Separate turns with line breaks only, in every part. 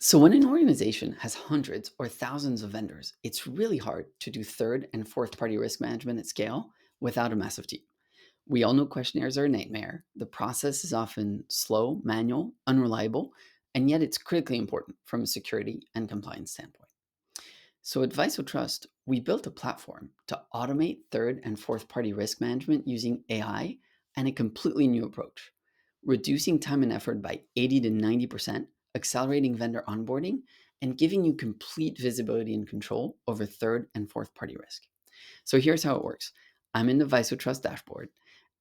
So, when an organization has hundreds or thousands of vendors, it's really hard to do third and fourth party risk management at scale without a massive team. We all know questionnaires are a nightmare. The process is often slow, manual, unreliable, and yet it's critically important from a security and compliance standpoint. So, at VISO Trust, we built a platform to automate third and fourth party risk management using AI and a completely new approach, reducing time and effort by 80 to 90%, accelerating vendor onboarding, and giving you complete visibility and control over third and fourth party risk. So here's how it works. I'm in the VISO Trust dashboard,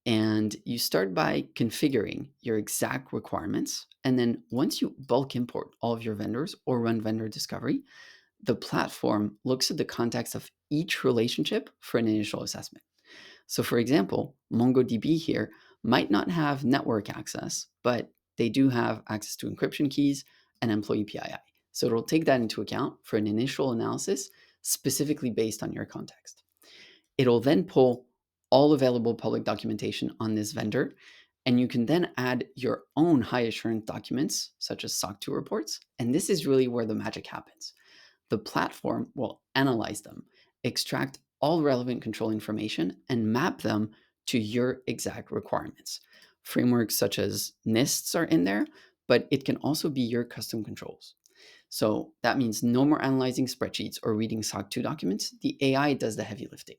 and you start by configuring your exact requirements. And then once you bulk import all of your vendors or run vendor discovery, the platform looks at the context of each relationship for an initial assessment. So, for example, MongoDB here might not have network access, but they do have access to encryption keys and employee PII. So, it'll take that into account for an initial analysis specifically based on your context. It'll then pull all available public documentation on this vendor, and you can then add your own high assurance documents, such as SOC 2 reports. And this is really where the magic happens. The platform will analyze them, extract all relevant control information, and map them to your exact requirements. Frameworks such as NISTs are in there, but it can also be your custom controls. So that means no more analyzing spreadsheets or reading SOC 2 documents. The AI does the heavy lifting.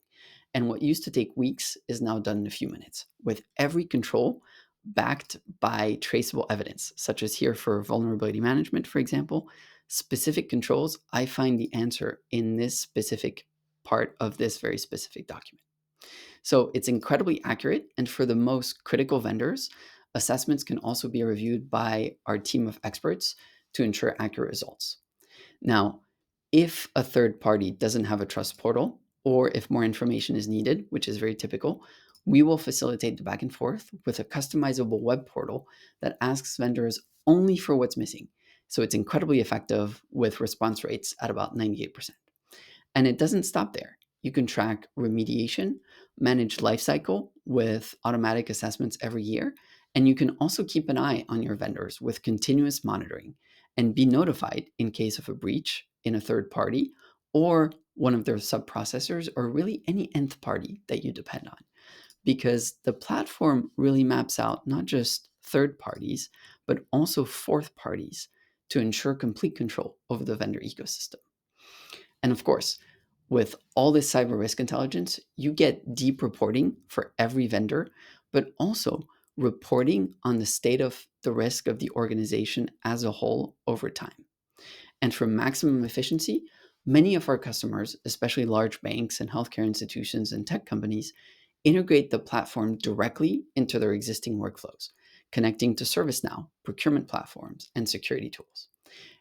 And what used to take weeks is now done in a few minutes, with every control backed by traceable evidence, such as here for vulnerability management, for example. Specific controls, I find the answer in this specific part of this very specific document. So it's incredibly accurate. And for the most critical vendors, assessments can also be reviewed by our team of experts to ensure accurate results. Now, if a third party doesn't have a trust portal, or if more information is needed, which is very typical, we will facilitate the back and forth with a customizable web portal that asks vendors only for what's missing. So it's incredibly effective with response rates at about 98%. And it doesn't stop there. You can track remediation, manage lifecycle with automatic assessments every year, and you can also keep an eye on your vendors with continuous monitoring and be notified in case of a breach in a third party or one of their sub-processors or really any nth party that you depend on. Because the platform really maps out not just third parties, but also fourth parties to ensure complete control over the vendor ecosystem. And of course, with all this cyber risk intelligence, you get deep reporting for every vendor, but also reporting on the state of the risk of the organization as a whole over time. And for maximum efficiency, many of our customers, especially large banks and healthcare institutions and tech companies, integrate the platform directly into their existing workflows, connecting to ServiceNow, procurement platforms, and security tools.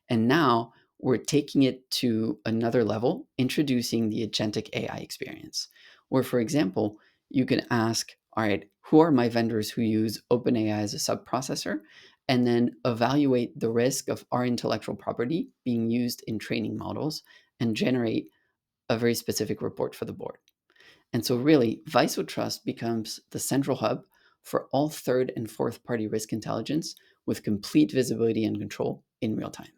And now we're taking it to another level, introducing the agentic AI experience, where, for example, you can ask, all right, who are my vendors who use OpenAI as a sub-processor? And then evaluate the risk of our intellectual property being used in training models and generate a very specific report for the board. And so really, VISO Trust becomes the central hub for all third and fourth party risk intelligence with complete visibility and control in real time.